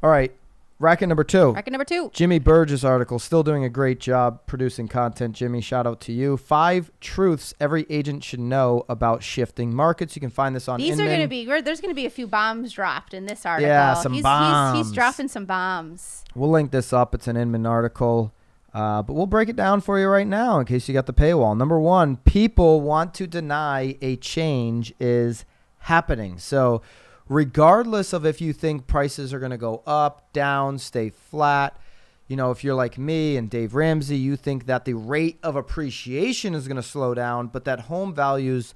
All right. Racket number 2. Racket number 2. Jimmy Burgess article. Still doing a great job producing content. Jimmy, shout out to you. 5 truths every agent should know about shifting markets. You can find this on These Inman. are going to be, there's going to be a few bombs dropped in this article. Yeah, some bombs. He's dropping some bombs. We'll link this up. It's an Inman article. But we'll break it down for you right now in case you got the paywall. Number 1, people want to deny a change is happening. So regardless of if you think prices are going to go up, down, stay flat, if you're like me and Dave Ramsey, you think that the rate of appreciation is going to slow down, but that home values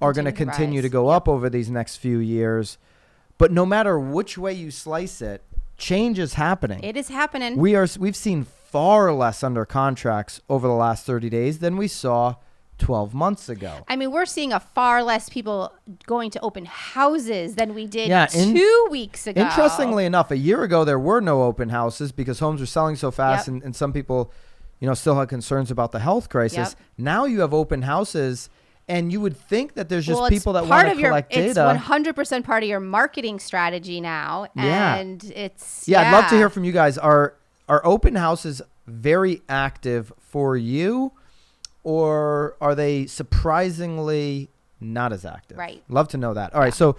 are going to continue to go up over these next few years. But no matter which way you slice it, change is happening. It is happening. We've seen far less under contracts over the last 30 days than we saw 12 months ago. I mean, we're seeing a far less people going to open houses than we did 2 weeks ago. Interestingly enough, a year ago, there were no open houses because homes were selling so fast and some people, still had concerns about the health crisis. Now you have open houses and you would think that there's just people that want to collect data. It's 100% part of your marketing strategy now. And it's, I'd love to hear from you guys. Are open houses very active for you? Or are they surprisingly not as active? Right. Love to know that. All right. So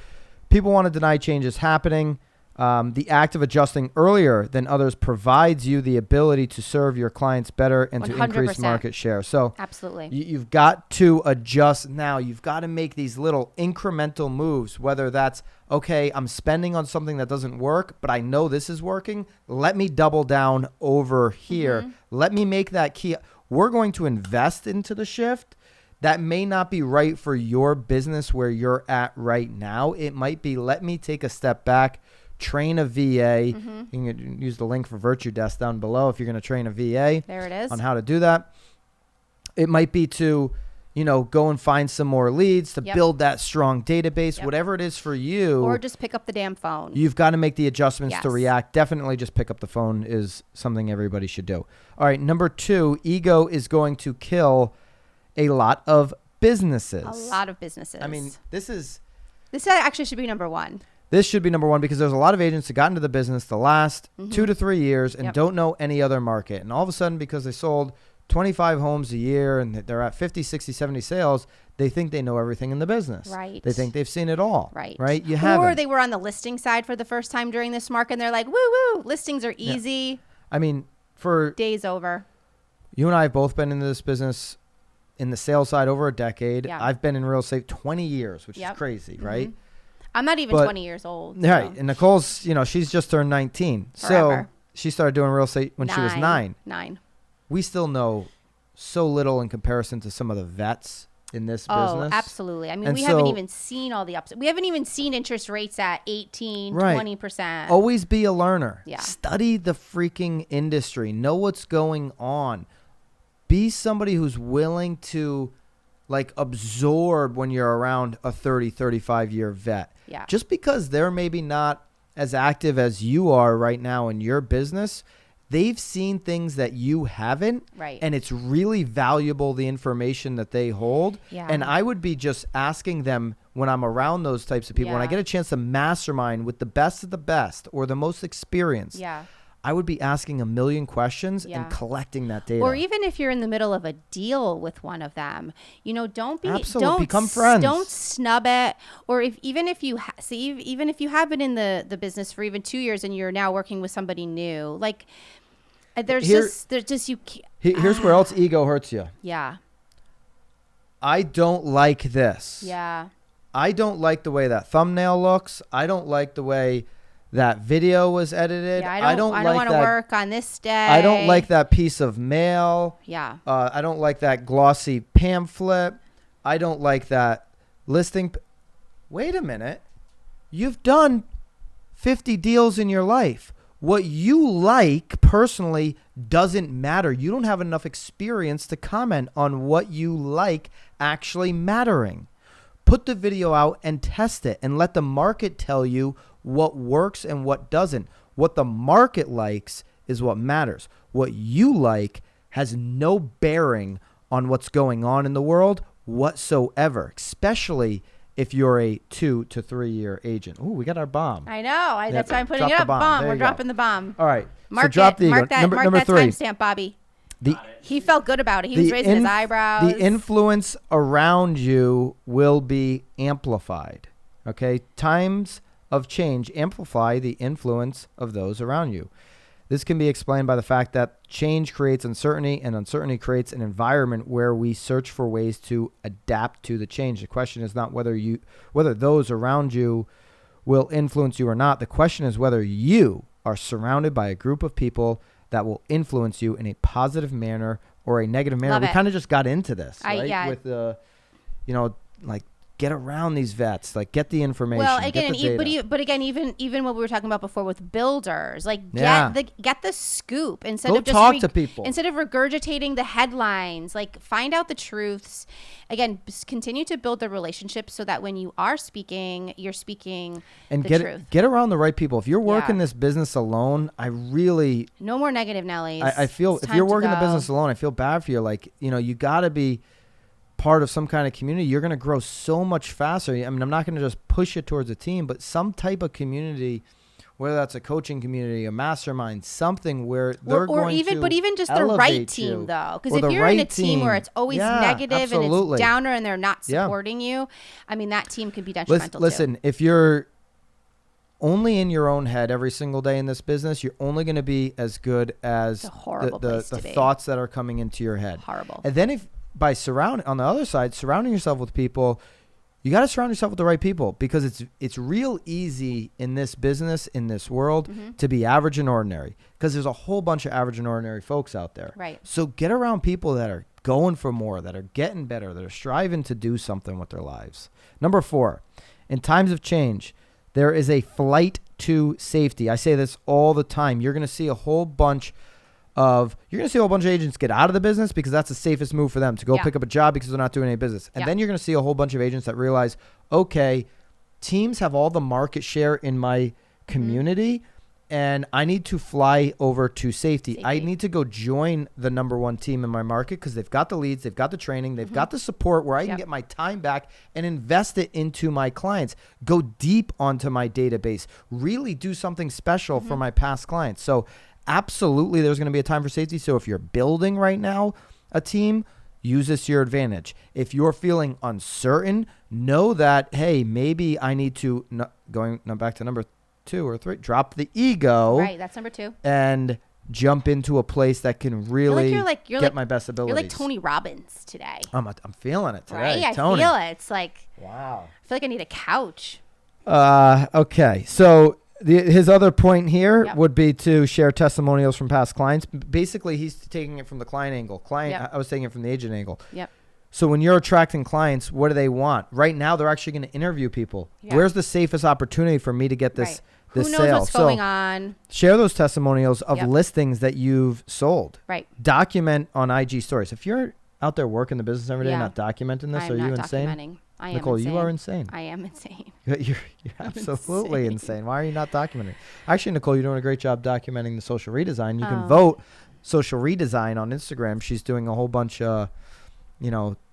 people want to deny changes happening. The act of adjusting earlier than others provides you the ability to serve your clients better and 100%. To increase market share. So absolutely, you've got to adjust now. You've got to make these little incremental moves, whether that's, okay, I'm spending on something that doesn't work, but I know this is working. Let me double down over here. Let me make that key. We're going to invest into the shift. That may not be right for your business where you're at right now. It might be, let me take a step back, train a VA. You can use the link for Virtue Desk down below if you're going to train a VA. There it is. On how to do that. It might be to, go and find some more leads to build that strong database, whatever it is for you. Or just pick up the damn phone. You've got to make the adjustments to react. Definitely just pick up the phone is something everybody should do. All right, number 2, ego is going to kill a lot of businesses. A lot of businesses. I mean, this actually should be number 1. This should be number 1 because there's a lot of agents that got into the business the last 2 to 3 years and don't know any other market. And all of a sudden, because they sold 25 homes a year and they're at 50, 60, 70 sales, they think they know everything in the business. Right. They think they've seen it all. Right. Right? You haven't. Or they were on the listing side for the first time during this market and they're like, woo, listings are easy. I mean, for days over. You and I have both been in this business in the sales side over a decade. Yeah. I've been in real estate 20 years, which is crazy, right? I'm not even 20 years old. So. Right. And Nicole's, she's just turned 19. Forever. So she started doing real estate when she was 9. 9. We still know so little in comparison to some of the vets in this business. Oh, absolutely. I mean, and we haven't even seen all the ups. We haven't even seen interest rates at 18, 20%. Always be a learner. Yeah. Study the freaking industry. Know what's going on. Be somebody who's willing to absorb when you're around a 30, 35-year vet. Yeah. Just because they're maybe not as active as you are right now in your business, they've seen things that you haven't. Right. And it's really valuable, the information that they hold. Yeah. And I would be just asking them when I'm around those types of people, when I get a chance to mastermind with the best of the best or the most experienced. Yeah. I would be asking a million questions and collecting that data. Or even if you're in the middle of a deal with one of them, don't become friends. Don't snub it. Or even if you have been in the business for even 2 years and you're now working with somebody new, here's where else ego hurts you. Yeah. I don't like this. Yeah. I don't like the way that thumbnail looks. I don't like the way that video was edited. Yeah, I don't want to work on this day. I don't like that piece of mail. Yeah. I don't like that glossy pamphlet. I don't like that listing. Wait a minute. You've done 50 deals in your life. What you like personally doesn't matter. You don't have enough experience to comment on what you like actually mattering. Put the video out and test it and let the market tell you what works and what doesn't. What the market likes is what matters. What you like has no bearing on what's going on in the world whatsoever, especially if you're a 2 to 3 year agent. Ooh, we got our bomb. I know. That's why I'm putting Drop it the up. bomb. We're dropping the bomb. All right. Mark so drop the mark that, number 3. timestamp, Bobby. He felt good about it. He was raising his eyebrows. The influence around you will be amplified. Okay? Times of change amplify the influence of those around you. This can be explained by the fact that change creates uncertainty, and uncertainty creates an environment where we search for ways to adapt to the change. The question is not whether those around you will influence you or not. The question is whether you are surrounded by a group of people that will influence you in a positive manner or a negative manner. We kind of just got into this, right? Yeah. With the, like, get around these vets, like get the information. Well, again, get the data. but again, even what we were talking about before with builders, like get the scoop instead Go of just talk to people. Instead of regurgitating the headlines, like find out the truths. Again, continue to build the relationship so that when you are speaking, you're speaking and the truth. Get around the right people. If you're working this business alone, no more negative Nellies. I feel if you're working the business alone, I feel bad for you. Like, you got to be part of some kind of community. You're going to grow so much faster. I mean, I'm not going to just push it towards a team, but some type of community, whether that's a coaching community, a mastermind, something where they're going to but even just the right team, though. Because if you're in a team where it's always negative and it's downer and they're not supporting you, I mean, that team could be detrimental. Listen, if you're only in your own head every single day in this business, you're only going to be as good as the thoughts that are coming into your head. Horrible. And then on the other side, surrounding yourself with people, you got to surround yourself with the right people, because it's real easy in this business, in this world, to be average and ordinary, because there's a whole bunch of average and ordinary folks out there. Right. So get around people that are going for more, that are getting better, that are striving to do something with their lives. Number 4, in times of change, there is a flight to safety. I say this all the time. You're going to see a whole bunch of agents get out of the business because that's the safest move for them, to go pick up a job because they're not doing any business. And then you're going to see a whole bunch of agents that realize, okay, teams have all the market share in my community, and I need to fly over to safety. I need to go join the number 1 team in my market because they've got the leads, they've got the training, they've got the support where I can get my time back and invest it into my clients, go deep onto my database, really do something special for my past clients. So absolutely, there's going to be a time for safety. So if you're building right now a team, use this to your advantage. If you're feeling uncertain, know that, hey, maybe I need to, back to number 2 or 3, drop the ego. Right, that's number 2. And jump into a place that can really get my best abilities. You're like Tony Robbins today. I'm feeling it today. Right, Tony. I feel it. It's like, wow. I feel like I need a couch. Okay, so his other point here would be to share testimonials from past clients. Basically, he's taking it from the client angle. I was taking it from the agent angle. Yep. So when you're attracting clients, what do they want? Right now, they're actually going to interview people. Yeah. Where's the safest opportunity for me to get this sale? Who knows what's going on? Share those testimonials of listings that you've sold. Right. Document on IG stories. If you're out there working the business every day, not documenting this, are you insane? I am Nicole, insane. You are insane. I am insane. You're absolutely insane. Why are you not documenting? Actually, Nicole, you're doing a great job documenting the social redesign. You can vote social redesign on Instagram. She's doing a whole bunch of,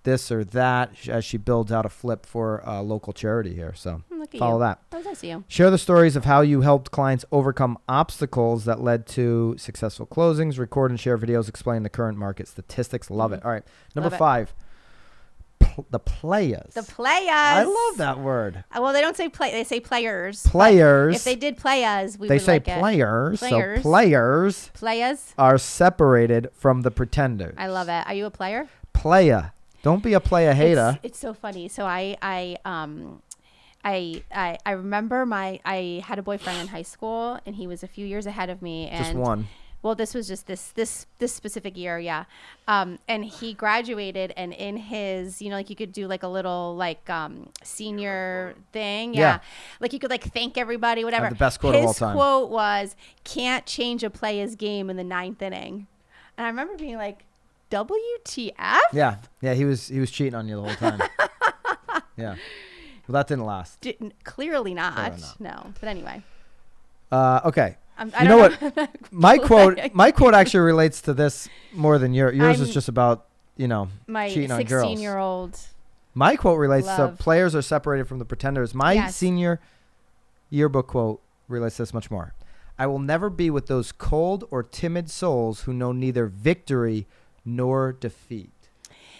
this or that as she builds out a flip for a local charity here. So follow that. That was nice of you. Share the stories of how you helped clients overcome obstacles that led to successful closings. Record and share videos explaining the current market statistics. Love it. All right. Number 5. The players. The players. I love that word. Well, they don't say play. They say players. Players. If they did players, we they would say like players. It. So players are separated from the pretenders. I love it. Are you a player? Player. Don't be a player hater. It's so funny. So I remember I had a boyfriend in high school, and he was a few years ahead of me. And just one. Well, this was just this specific year, yeah. And he graduated, and in his, like you could do like a little senior thing, yeah. Like you could thank everybody, whatever. The best quote of all time. His quote was, "Can't change a player's game in the 9th inning," and I remember being like, "WTF?" Yeah, he was cheating on you the whole time. Yeah, well that didn't last. Clearly not. No, but anyway. Okay. You know what? My quote actually relates to this more than yours. Yours is just about, my cheating on girls. 16-year-old My quote relates to Love. players are separated from the pretenders. My Yes. senior yearbook quote relates to this much more. I will never be with those cold or timid souls who know neither victory nor defeat.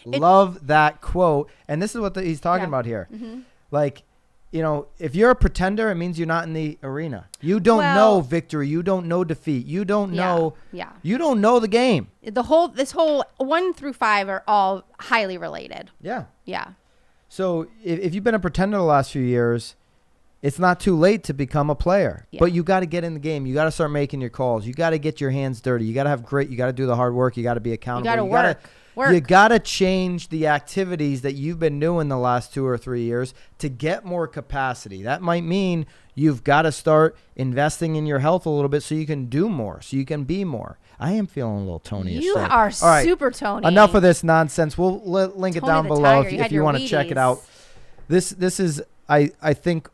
Love that quote. And this is what he's talking about here. Mm-hmm. Like, you know, if you're a pretender, it means you're not in the arena. You don't know victory. You don't know defeat. You don't know. Yeah. You don't know the game. This whole 1 through 5 are all highly related. Yeah. Yeah. So if you've been a pretender the last few years, it's not too late to become a player. Yeah. But you got to get in the game. You got to start making your calls. You got to get your hands dirty. You got to have grit. You got to do the hard work. You got to be accountable. You got to work. You got to change the activities that you've been doing the last 2 or 3 years to get more capacity. That might mean you've got to start investing in your health a little bit so you can do more, so you can be more. I am feeling a little Tony-ish. You today. are All right, super Tony. Enough of this nonsense. We'll link it Tony down the below Tiger. if you want to check it out. This is, I think,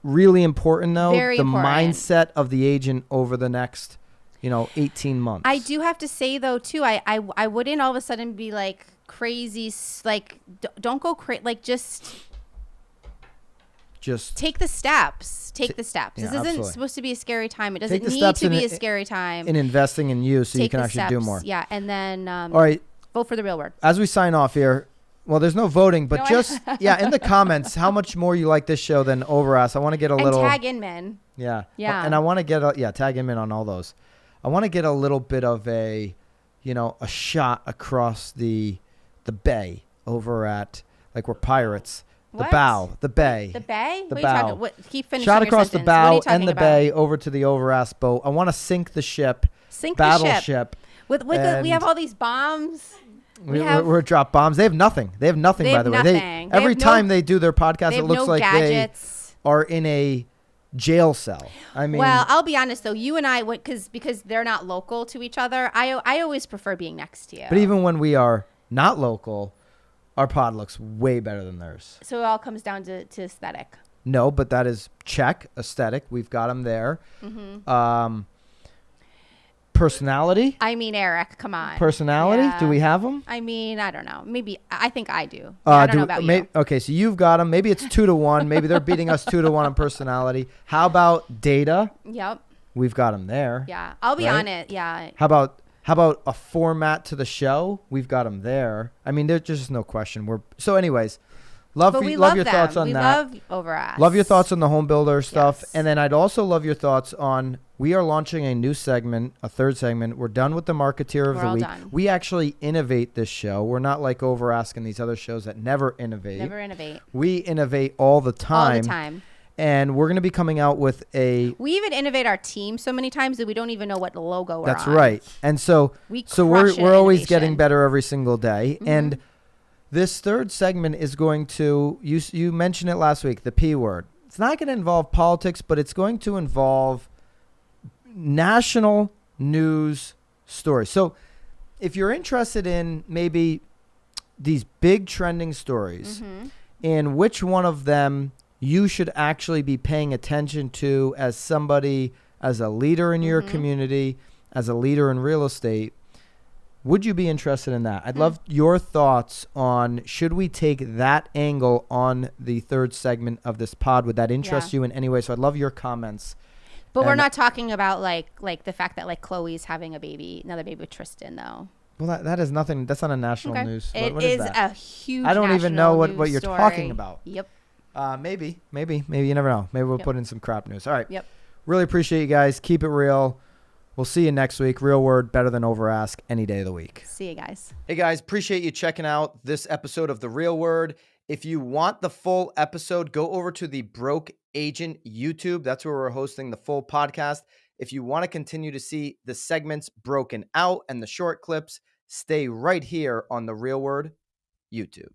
really important, though. Very important. Mindset of the agent over the next 18 months. I do have to say, though, too, I wouldn't all of a sudden be like crazy. Like, don't go crazy. Like, just take the steps. Take the steps. Yeah, This isn't absolutely. supposed to be a scary time. It doesn't need steps to be a scary time. in investing in you so you can actually do more. Yeah, and then All right. vote for the real word. As we sign off here, well, there's no voting, but in the comments, how much more you like this show than Overask. I want to get a little. And tag Inman. Yeah. Yeah. And I want to get tag Inman on all those. I want to get a little bit of a shot across the bay over at, like, we're pirates. The What? bow, the bay. The bay? The What bow. Are you talking, keep finishing Shot your across the sentence. What are bow you talking and the about? bay over to the Overask boat. I want to sink the ship. Sink the ship. Battleship. We have all these bombs. We're drop bombs. They have nothing. They have nothing, They by have the way. nothing. They Every have time they do their podcast, They it have looks no like gadgets. they are in a jail cell. I mean, Well, I'll be honest though. You and I, because they're not local to each other. I always prefer being next to you. but even when we are not local, our pod looks way better than theirs. So it all comes down to aesthetic. No, but that is check aesthetic. We've got them there. Mm-hmm. Personality. I mean, Eric, come on. Personality. Yeah. Do we have them? I mean, I don't know. Maybe I think I do. I don't know about you. Okay, so you've got them. Maybe it's 2-1. Maybe they're beating us 2-1 on personality. How about data? Yep. We've got them there. Yeah, I'll be right? on it. Yeah. How about a format to the show? We've got them there. I mean, there's just no question. Anyways, love your thoughts on that. We love Overask. Love your thoughts on the home builder stuff. Yes. And then I'd also love your thoughts on, we are launching a new segment, a third segment. We're done with the Marketeer of We're the all Week. done. We actually innovate this show. We're not like Overask and these other shows that never innovate. Never innovate. We innovate all the time. All the time. And we're going to be coming out with We even innovate our team so many times that we don't even know what logo we're on. That's right. And so we're always getting better every single day. Mm-hmm. And this third segment is going to, you mentioned it last week, the P word. It's not going to involve politics, but it's going to involve national news stories. So if you're interested in maybe these big trending stories and which one of them you should actually be paying attention to as somebody, as a leader in your community, as a leader in real estate, would you be interested in that? I'd love your thoughts on, should we take that angle on the third segment of this pod? Would that interest you in any way? So I'd love your comments. But we're not talking about like the fact that like Chloe's having another baby with Tristan though. Well, that is nothing. That's not a national news. It is a huge. I don't even know what you're story. talking about. Yep. Maybe you never know. Maybe we'll put in some crap news. All right. Yep. Really appreciate you guys. Keep it real. We'll see you next week. Real word, better than Overask, any day of the week. See you guys. Hey guys, appreciate you checking out this episode of The Real Word. If you want the full episode, go over to the Broke Agent YouTube. That's where we're hosting the full podcast. If you want to continue to see the segments broken out and the short clips, stay right here on The Real Word YouTube.